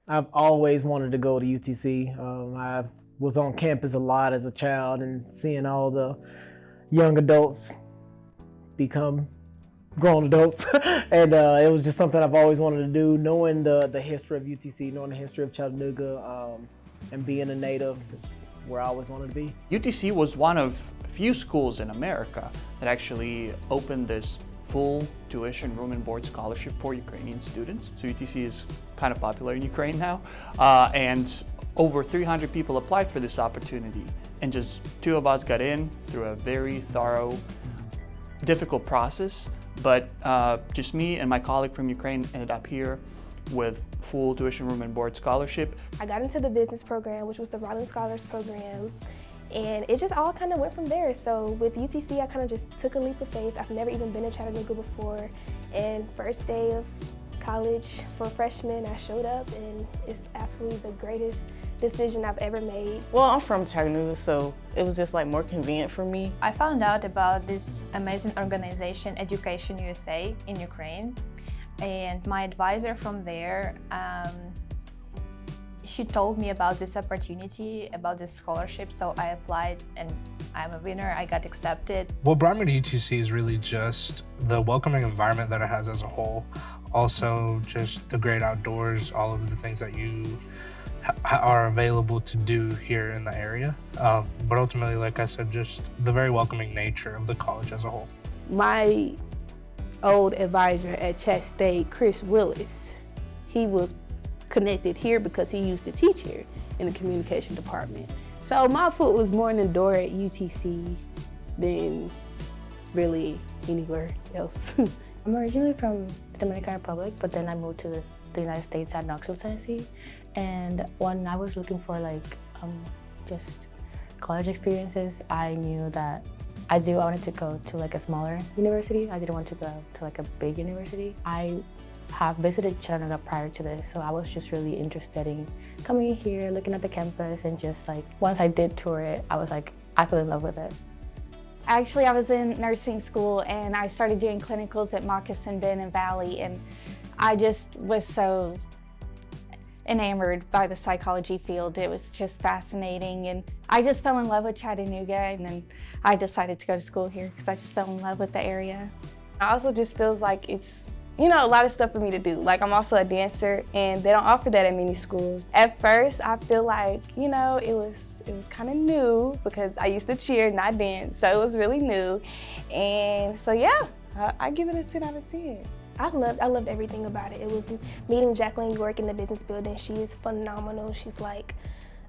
I've always wanted to go to UTC. I was on campus a lot as a child and seeing all the young adults become grown adults. And it was just something I've always wanted to do. Knowing the history of UTC, knowing the history of Chattanooga, and being a native, it's where I always wanted to be. UTC was one of few schools in America that actually opened this full tuition, room and board scholarship for Ukrainian students. So UTC is kind of popular in Ukraine now. And over 300 people applied for this opportunity. And just 2 of us got in through a very thorough, difficult process. But just me and my colleague from Ukraine ended up here with full tuition, room and board scholarship. I got into the business program, which was the Rollins Scholars Program. And it just all kind of went from there. So with UTC, I kind of just took a leap of faith. I've never even been to Chattanooga before. And first day of college for freshmen, I showed up and it's absolutely the greatest decision I've ever made. Well, I'm from Chattanooga, so it was just like more convenient for me. I found out about this amazing organization, Education USA in Ukraine. And my advisor from there, she told me about this opportunity, about this scholarship, so I applied and I'm a winner. I got accepted. What brought me to UTC is really just the welcoming environment that it has as a whole. Also, just the great outdoors, all of the things that you are available to do here in the area. But ultimately, like I said, just the very welcoming nature of the college as a whole. My old advisor at Chat State, Chris Willis, he was connected here because he used to teach here in the communication department. So my foot was more in the door at UTC than really anywhere else. I'm originally from the Dominican Republic, but then I moved to the United States at Knoxville, Tennessee. And when I was looking for just college experiences, I knew that I wanted to go to like a smaller university. I didn't want to go to like a big university. I have visited Chattanooga prior to this, so I was just really interested in coming here, looking at the campus, and just like once I did tour it, I was like, I fell in love with it. Actually, I was in nursing school and I started doing clinicals at Moccasin Bend and Valley, and I just was so enamored by the psychology field. It was just fascinating, and I just fell in love with Chattanooga, and then I decided to go to school here because I just fell in love with the area. I also just feels like it's, a lot of stuff for me to do. Like, I'm also a dancer, and they don't offer that at many schools. At first, I feel like, it was kind of new because I used to cheer, not dance, so it was really new. And so, yeah, I give it a 10 out of 10. I loved everything about it. It was meeting Jacqueline York in the business building. She is phenomenal. She's like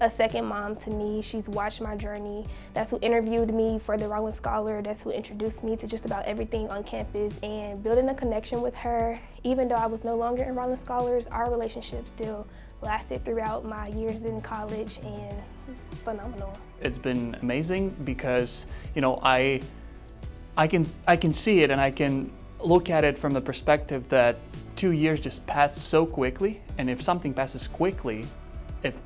a second mom to me. She's watched my journey. That's who interviewed me for the Rollins Scholar. That's who introduced me to just about everything on campus, and building a connection with her. Even though I was no longer in Rollins Scholars, our relationship still lasted throughout my years in college, and it's phenomenal. It's been amazing because, I can see it, and I can look at it from the perspective that 2 years just passed so quickly, and if something passes quickly, if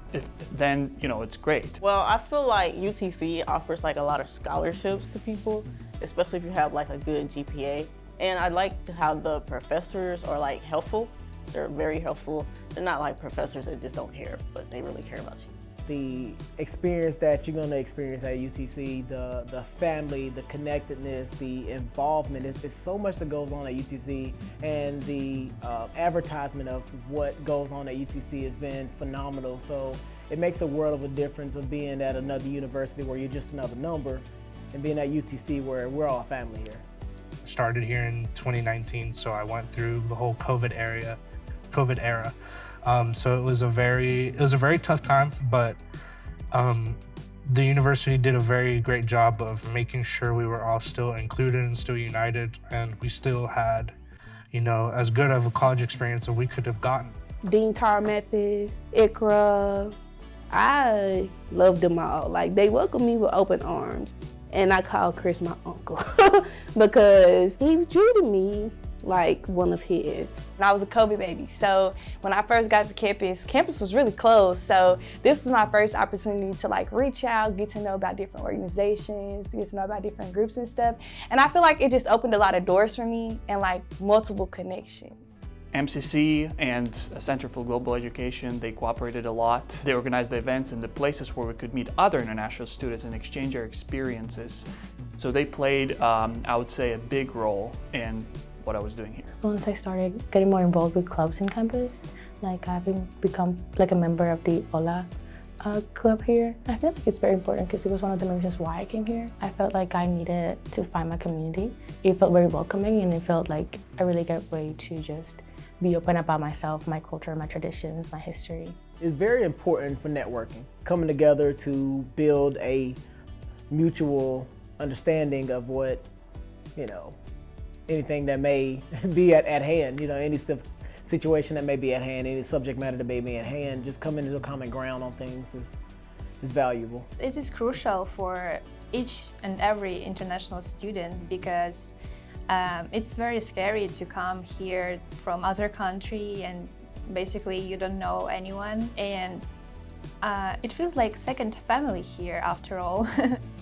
then it's great. Well, I feel like UTC offers like a lot of scholarships to people, especially if you have like a good GPA. And I like how the professors are like helpful. They're very helpful. They're not like professors that just don't care, but they really care about you. The experience that you're going to experience at UTC, the family, the connectedness, the involvement, it's so much that goes on at UTC, and the advertisement of what goes on at UTC has been phenomenal. So it makes a world of a difference of being at another university where you're just another number, and being at UTC where we're all family here. Started here in 2019, so I went through the whole COVID era. So it was a very tough time, but the university did a very great job of making sure we were all still included and still united, and we still had, as good of a college experience as we could have gotten. Dean Tar Methodist, ICRA, I loved them all. Like, they welcomed me with open arms. And I called Chris my uncle because he treated me like one of his. I was a Kobe baby, so when I first got to campus was really closed. So this was my first opportunity to like reach out, get to know about different organizations, get to know about different groups and stuff. And I feel like it just opened a lot of doors for me and like multiple connections. MCC and Center for Global Education, they cooperated a lot. They organized the events and the places where we could meet other international students and exchange our experiences. So they played, I would say, a big role in what I was doing here. Once I started getting more involved with clubs in campus, like I've become like a member of the Hola club here. I feel like it's very important because it was one of the reasons why I came here. I felt like I needed to find my community. It felt very welcoming and it felt like a really good way to just be open about myself, my culture, my traditions, my history. It's very important for networking, coming together to build a mutual understanding of what, anything that may be at hand, any situation that may be at hand, any subject matter that may be at hand, just coming to a common ground on things is valuable. It is crucial for each and every international student because it's very scary to come here from other country and basically you don't know anyone, and it feels like second family here after all.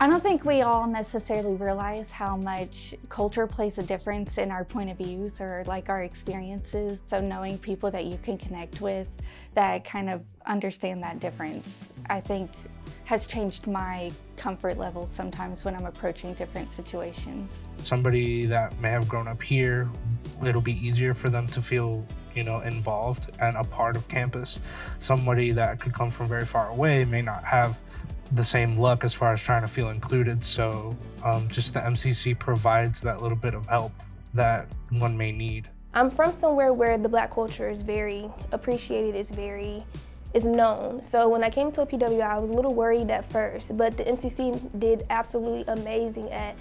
I don't think we all necessarily realize how much culture plays a difference in our point of views or like our experiences. So knowing people that you can connect with that kind of understand that difference, I think has changed my comfort level sometimes when I'm approaching different situations. Somebody that may have grown up here, it'll be easier for them to feel involved and a part of campus. Somebody that could come from very far away may not have the same luck as far as trying to feel included. So just the MCC provides that little bit of help that one may need. I'm from somewhere where the Black culture is very appreciated, is known. So when I came to a PWI, I was a little worried at first, but the MCC did absolutely amazing at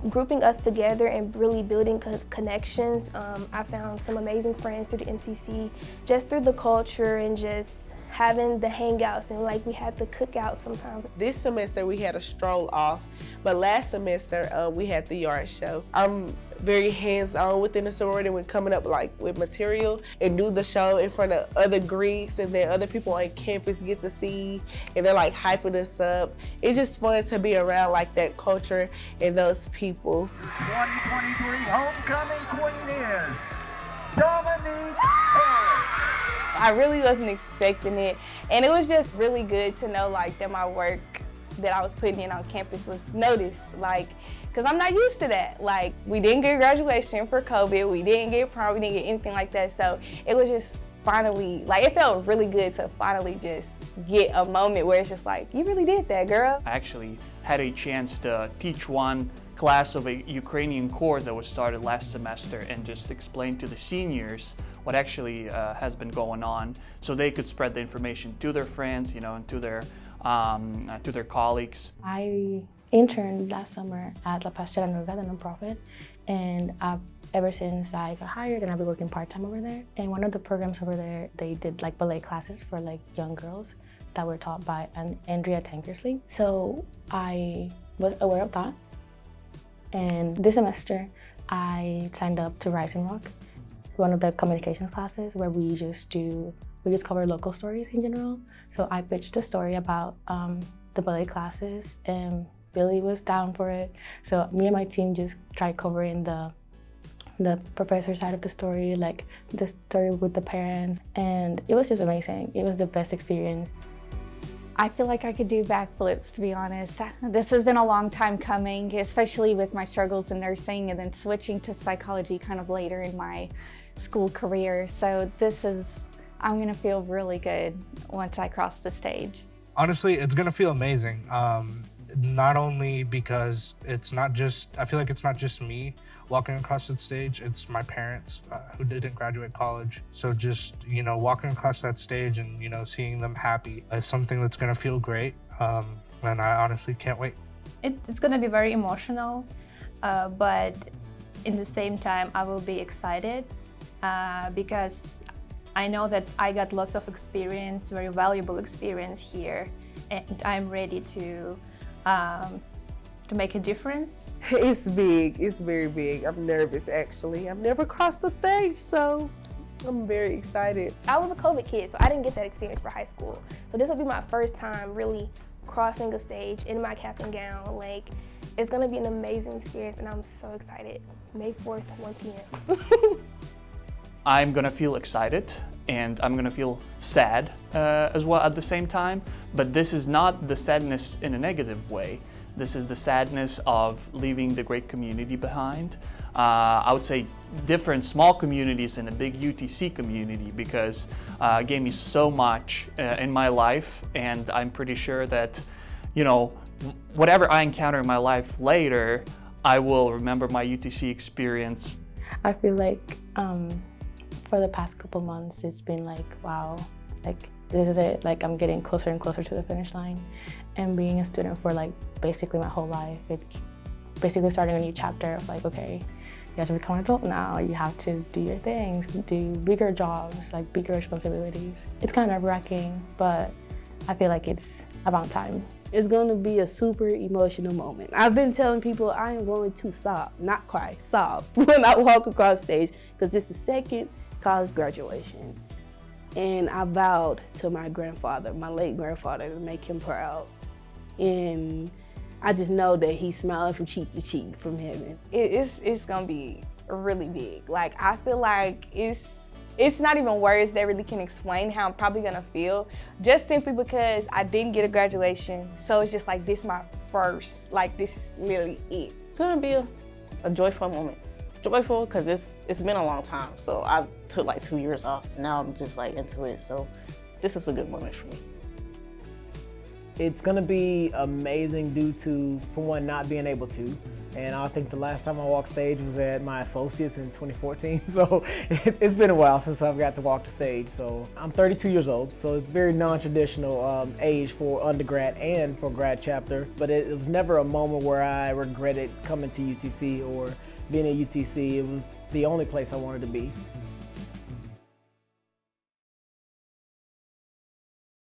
grouping us together and really building connections. I found some amazing friends through the MCC, just through the culture and just having the hangouts, and like we had the cookout sometimes. This semester we had a stroll off, but last semester we had the yard show. I'm very hands-on within the sorority when coming up with material and do the show in front of other Greeks, and then other people on campus get to see and they're like hyping us up. It's just fun to be around like that culture and those people. 2023 homecoming queen is Dominique. I really wasn't expecting it, and it was just really good to know that my work that I was putting in on campus was noticed, because I'm not used to that. We didn't get graduation for COVID, we didn't get prom, we didn't get anything like that, so it was just finally, it felt really good to finally just get a moment where it's just you really did that, girl. I actually had a chance to teach one class of a Ukrainian course that was started last semester and just explain to the seniors what actually has been going on, so they could spread the information to their friends, and to their colleagues. I interned last summer at La Pastora Nueva, the nonprofit, and ever since I got hired, and I've been working part-time over there. And one of the programs over there, they did ballet classes for young girls that were taught by Andrea Tankersley. So I was aware of that. And this semester, I signed up to Rise and Rock, one of the communications classes where we just cover local stories in general. So I pitched a story about the ballet classes, and Billy was down for it. So me and my team just tried covering the professor side of the story, the story with the parents, and it was just amazing. It was the best experience. I feel like I could do backflips, to be honest. This has been a long time coming, especially with my struggles in nursing and then switching to psychology kind of later in my school career. So I'm gonna feel really good once I cross the stage. Honestly, it's gonna feel amazing. Not only because I feel like it's not just me walking across the stage, it's my parents who didn't graduate college. So just, walking across that stage and, seeing them happy is something that's gonna feel great. And I honestly can't wait. It's gonna be very emotional, but in the same time, I will be excited because I know that I got lots of experience, very valuable experience here, and I'm ready to make a difference. It's big, it's very big. I'm nervous actually. I've never crossed the stage, so I'm very excited. I was a COVID kid, so I didn't get that experience for high school. So this will be my first time really crossing a stage in my cap and gown. It's gonna be an amazing experience and I'm so excited. May 4th, 1 p.m. I'm gonna feel excited and I'm gonna feel sad as well at the same time, but this is not the sadness in a negative way. This is the sadness of leaving the great community behind. I would say different small communities in a big UTC community, because it gave me so much in my life, and I'm pretty sure that, you know, whatever I encounter in my life later, I will remember my UTC experience. I feel like for the past couple months, it's been like, wow, like this is it. Like I'm getting closer and closer to the finish line. And being a student for like basically my whole life, it's basically starting a new chapter of like, okay, you have to become an adult now. You have to do your things, do bigger jobs, like bigger responsibilities. It's kind of nerve-wracking, but I feel like it's about time. It's going to be a super emotional moment. I've been telling people I am going to sob, not cry, sob when I walk across stage, because it's the second college graduation. And I vowed to my grandfather, my late grandfather, to make him proud. And I just know that he's smiling from cheek to cheek from heaven. It's gonna be really big. Like, I feel like it's not even words that really can explain how I'm probably gonna feel, just simply because I didn't get a graduation. So it's just like, this is my first, like this is literally it. It's gonna be a joyful moment. Joyful because it's been a long time. So I took like 2 years off. Now I'm just like into it. So this is a good moment for me. It's gonna be amazing due to, for one, not being able to. And I think the last time I walked stage was at my associates in 2014. So it's been a while since I've got to walk the stage. So I'm 32 years old, so it's very non-traditional age for undergrad and for grad chapter. But it was never a moment where I regretted coming to UTC or being at UTC. It was the only place I wanted to be.